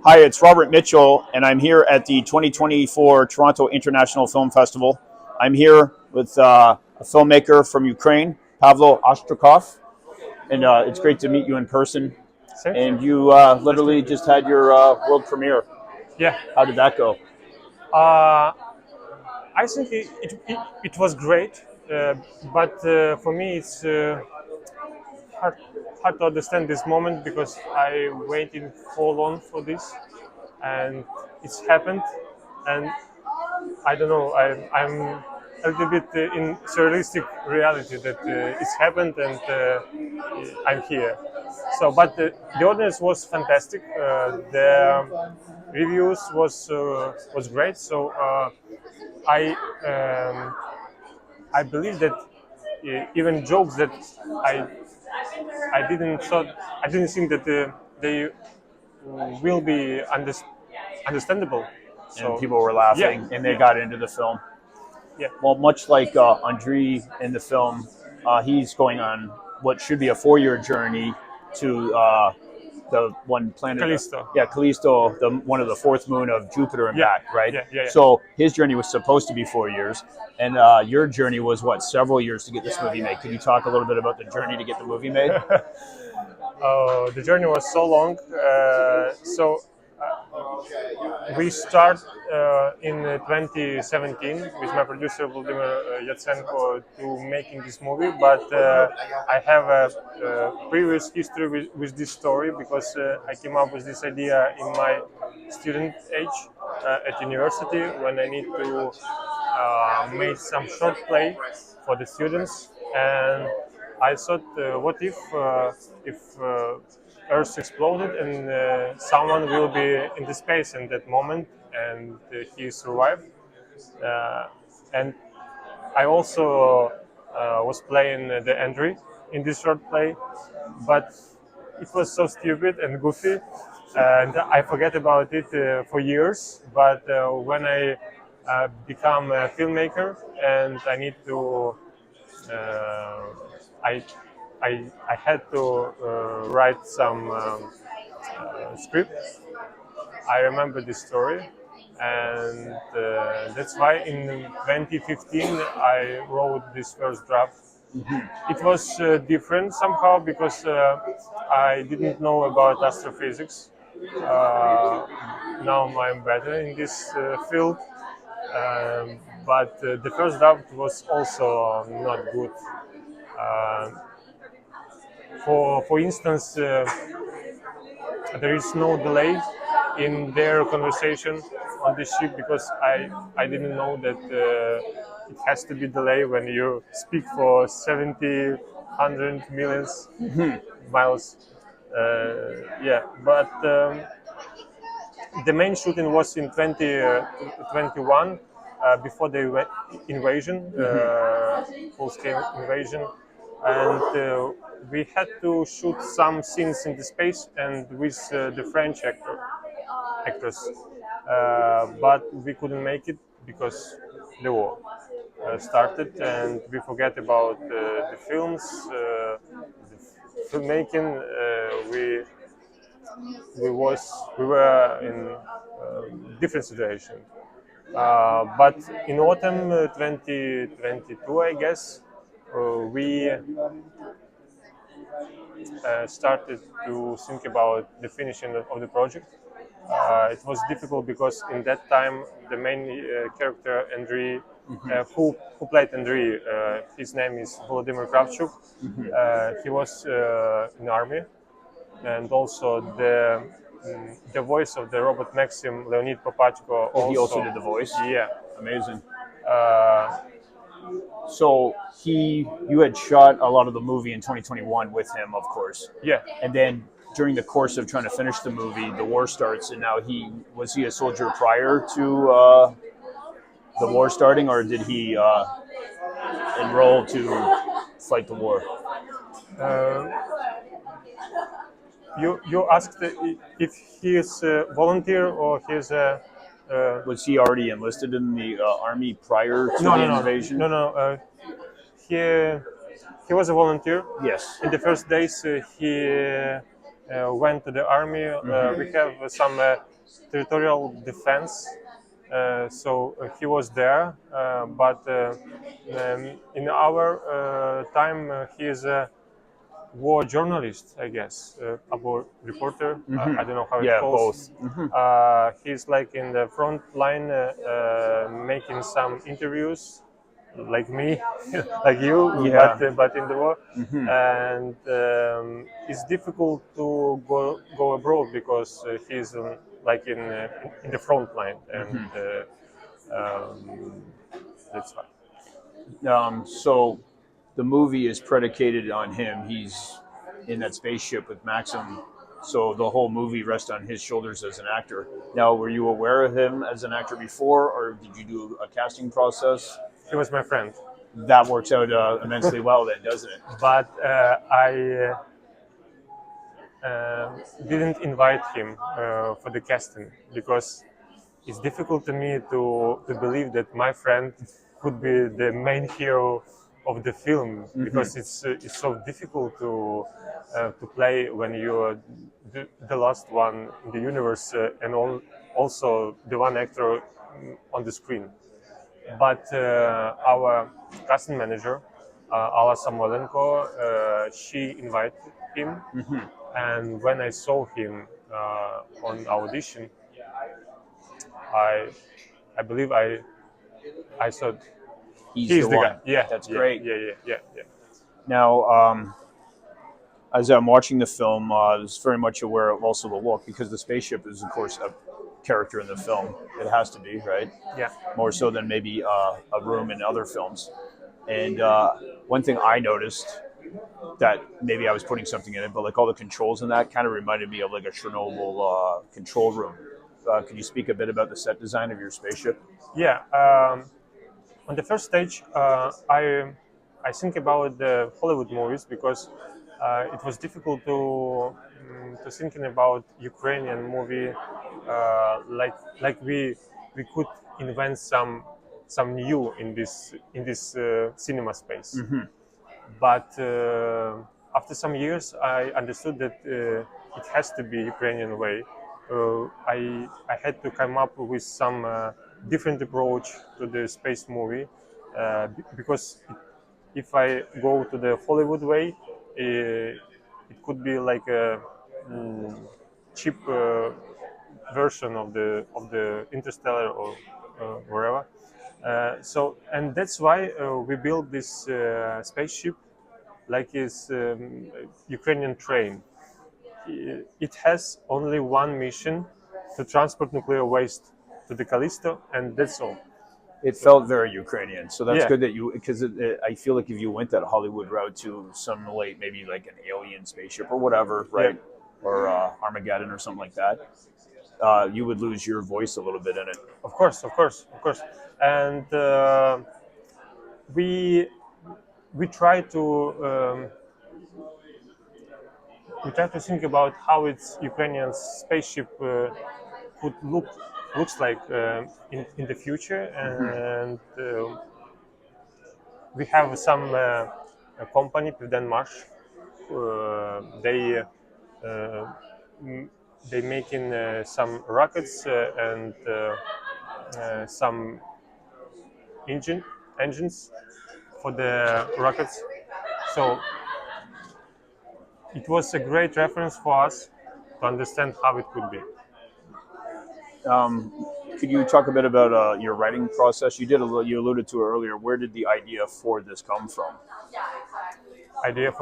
Hi, it's Robert Mitchell, and I'm here at the 2024 Toronto International Film Festival. I'm here with a filmmaker from Ukraine, Pavlo Ostrikov, and it's great to meet you in person. Thank And you. you literally just had your world premiere. Yeah, How did that go? uh, I think it was great, but for me it's hard, hard to understand this moment because I waited so long for this, and it's happened, and I don't know. I'm a little bit in surrealistic reality that it's happened and I'm here. So, but the audience was fantastic. The reviews was great. So I um, I believe that even jokes that I I didn't think that they will be understandable. And So people were yeah, laughing, and they yeah, got into the film. yeah. Well, much like Andrei in the film, he's going on what should be a 4-year journey to the one planet, Callisto. Callisto, the one of the fourth moon of Jupiter and Yeah, back, right? yeah, yeah, yeah. So his journey was supposed to be 4 years, and your journey was what, several years to get this movie made. Could you talk a little bit about the journey to get the movie made? The journey was so long. We start in 2017 with my producer Vladimir Yatsenko to making this movie, but I have a previous history with this story because I came up with this idea in my student age at university when I need to make some short play for the students, and I thought, what if Earth exploded and someone will be in the space in that moment, and he survived. Uh, and I also was playing the Andrew in this short play, but it was so stupid and goofy, and I forget about it for years. But when I become a filmmaker and I need to, uh, I, I had to write some script. I remember this story, and that's why in 2015 I wrote this first draft. It was different somehow because I didn't know about astrophysics. Uh, Now I'm better in this field, but the first draft was also not good. Uh, for instance, there is no delay in their conversation on the ship because I didn't know that it has to be delay when you speak for 70, 100 millions miles. Yeah, but the main shooting was in 2021 before the invasion, full-scale invasion, and we had to shoot some scenes in the space and with the French actors, but we couldn't make it because the war started, and we forget about the films, the filmmaking. We were in different situation. But in autumn 2022, I guess, we started to think about the finishing of the project. It was difficult because in that time the main character Andrei, who played Andrei, his name is Volodymyr Kravchuk. He was in army, and also the voice of the robot Maxim, Leonid Popatko. Oh, he also did the voice? Yeah. Amazing. Uh, So you had shot a lot of the movie in 2021 with him, of course. yeah. And then during the course of trying to finish the movie, the war starts, and now was he a soldier prior to the war starting, or did he enroll to fight the war? Uh, you asked if he is a volunteer or he's a. Was he already enlisted in the army prior to No, the no, no, invasion? no, no. He he was a volunteer. Yes. In the first days, he went to the army. We have some territorial defense. So he was there, but in our time, he is a war journalist, I guess, about reporter. I don't know how it Yeah, calls. both. He's like in the front line, making some interviews, like me, like you, Yeah. but in the war. And it's difficult to go abroad because he's like in the front line, and that's why. So the movie is predicated on him. He's in that spaceship with Maxim. So the whole movie rests on his shoulders as an actor. Now, were you aware of him as an actor before, or did you do a casting process? He was my friend, That works out immensely well, then, doesn't it? but I didn't invite him for the casting because it's difficult to me to believe that my friend could be the main hero of the film because it's so difficult to play when you're the last one in the universe and also the one actor on the screen. But our casting manager, Alla Samolenko, she invited him, and when I saw him on audition, I I believe I thought He's he's the the one. guy. Yeah, That's yeah, great. yeah. Now, as I'm watching the film, I was very much aware of also the look because the spaceship is, of course, a character in the film. It has to be, right? Yeah. More so than maybe a room in other films. And one thing I noticed that maybe I was putting something in it, but like all the controls in that kind of reminded me of like a Chernobyl control room. Can you speak a bit about the set design of your spaceship? Yeah. On the first stage, I think about the Hollywood movies because it was difficult to thinking about Ukrainian movie like we could invent some new in this cinema space. But after some years, I understood that it has to be Ukrainian way. I had to come up with some different approach to the space movie because if I go to the Hollywood way, it could be like a cheap version of the Interstellar or wherever. So and that's why we built this spaceship like is Ukrainian train. It has only one mission to transport nuclear waste to the Callisto, and that's all. It felt very Ukrainian, so that's Yeah, good that you because I feel like if you went that Hollywood route to some like maybe like an alien spaceship or whatever, right, or Armageddon or something like that, you would lose your voice a little bit in it. of course, and we we try to we try to think about how its Ukrainian spaceship could looks like in the future, and we have some a company, President Marsh. They m- they making some rockets and some engines for the rockets. So it was a great reference for us to understand how it could be. Could you talk a bit about your writing process? You did a little, you alluded to it earlier. Where did the idea for this come from? Idea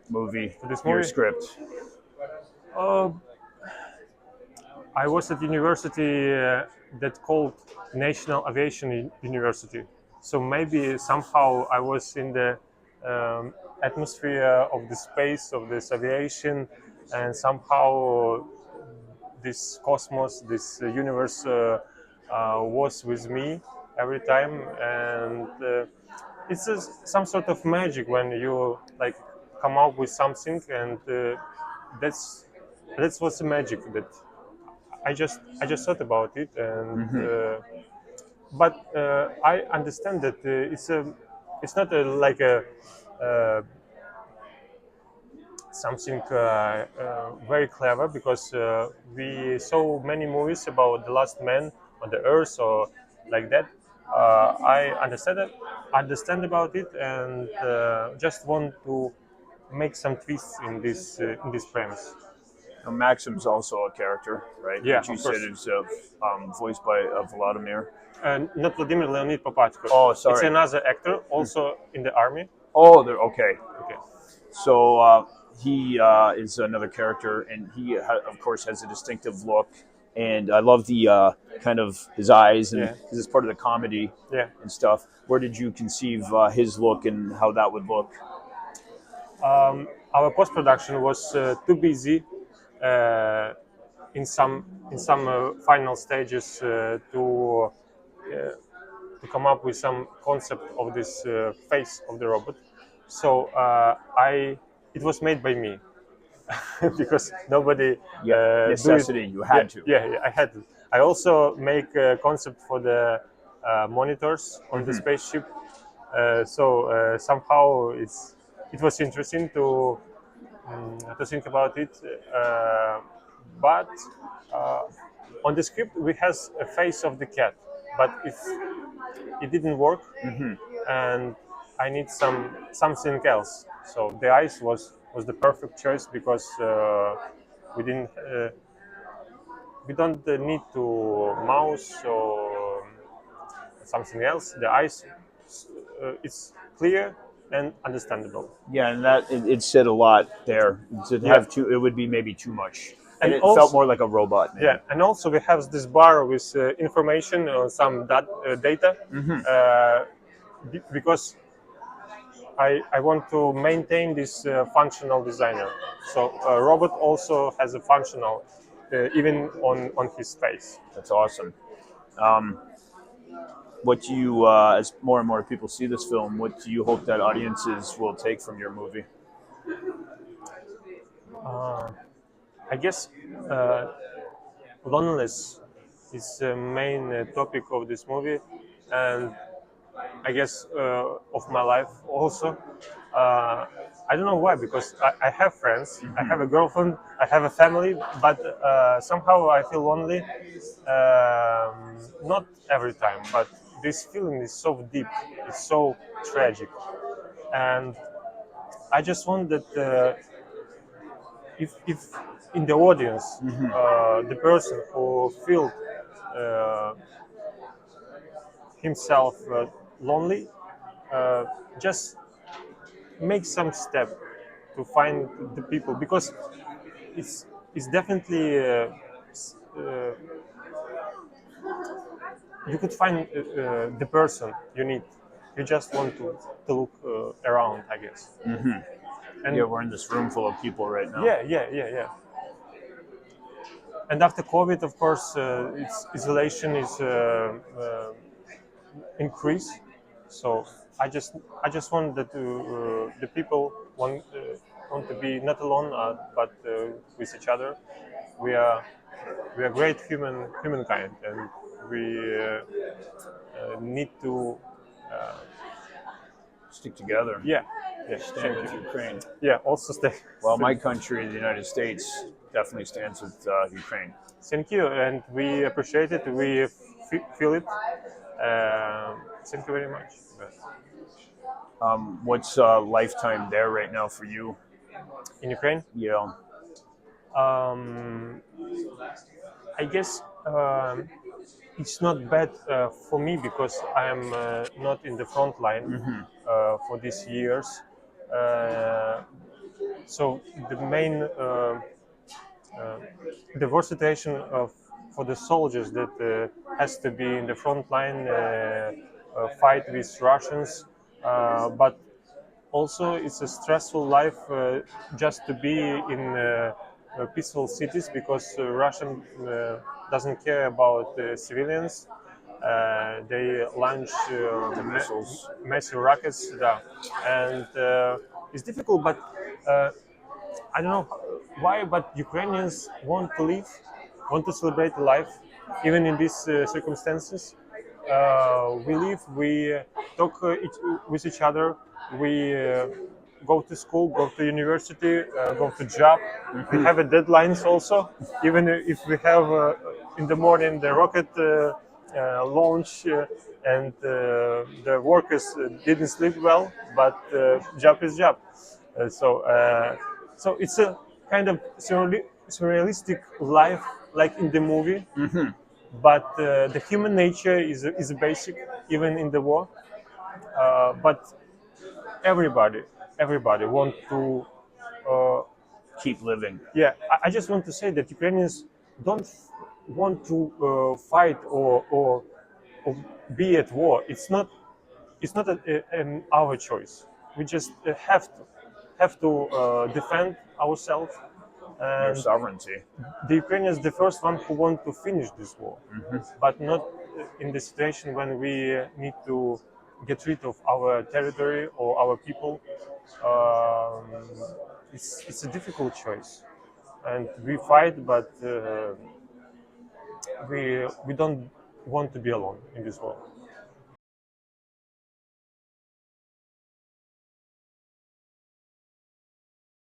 Movie, for this your movie. script. Uh, I was at university that called National Aviation University. So maybe somehow I was in the atmosphere of the space of this aviation, and somehow this cosmos, this universe was with me every time, and it's some sort of magic when you like come up with something, and that's that's what's the magic that I just thought about it, and but I understand that it's not like a uh, something very clever, because we saw many movies about the last man on the earth or like that. I understand about it, and just want to make some twists in this premise. Now, Maxim's also a character, right? Yeah, Which you of said course. is voiced by Vladimir. Not Vladimir, Leonid Popatko. Oh, It's sorry. another actor, also in the army. Oh, they're okay. Okay. So he is another character, and he, of course, has a distinctive look. And I love the kind of his eyes, and Yeah. because it's part of the comedy Yeah. and stuff. Where did you conceive his look and how that would look? Our post production was too busy uh, in some final stages to come up with some concept of this face of the robot. So I it was made by me because nobody Yeah, do it. necessity. You had to. Yeah, I had to. I also make a concept for the monitors on the spaceship. So somehow it was interesting to think about it. But uh, on the script we has a face of the cat, but it didn't work, and I need something else. So the eyes was the perfect choice, because we didn't we don't need to mouse or something else. The eyes it's clear and understandable. Yeah, and that it said a lot there. To Yeah. have too, it would be maybe too much, and And it felt also, more like a robot. Maybe. yeah, and also we have this bar with information on some data, because I want to maintain this functional designer. So a robot also has a functional, even on his face. That's awesome. What do you, as more and more people see this film, what do you hope that audiences will take from your movie? I guess loneliness is the main topic of this movie, and I guess of my life also. I don't know why, because I have friends, I have a girlfriend, I have a family, but somehow I feel lonely. Not every time, but this feeling is so deep, it's so tragic, and I just want that if in the audience the person who feel uh, himself lonely, uh, just make some step to find the people, because it's definitely uh, you could find the person you need. You just want to look around, I guess. And Yeah, we're in this room full of people right now. yeah. And after COVID, of course, its isolation is increased. So I just want that the people want to be not alone, but with each other. We are we are great humankind, and we need to Stick together. yeah. Stand Thank with you. Ukraine. Yeah, also stay. Well, my country, the United States, definitely stands with Ukraine. Thank you, and we appreciate it. We feel it. Thank you very much. What's lifetime there right now for you? In Ukraine, Yeah. um, I guess it's not bad for me, because I am not in the front line for these years. Uh, so the main the situation of for the soldiers that has to be in the front line, fight with Russians, but also it's a stressful life just to be in peaceful cities, because Russian doesn't care about civilians. They launch The missiles. massive rockets, yeah. And it's difficult, but I don't know why, but Ukrainians want to live, want to celebrate life, even in these circumstances. We live, we talk with each other, we go to school, go to university, go to job. We have a deadlines also. Even if we have in the morning the rocket launch and the workers didn't sleep well, but job is job. So it's a kind of surrealistic life, like in the movie. But the human nature is basic, even in the war. But everybody, everybody want to. Uh, Keep living. yeah, I just want to say that Ukrainians don't want to fight or be at war. It's not our choice. We just have to defend ourselves, Your and sovereignty. the Ukrainians the first one who want to finish this war, but not in the situation when we need to get rid of our territory or our people. Um, it's a difficult choice, and we fight, but we don't want to be alone in this war.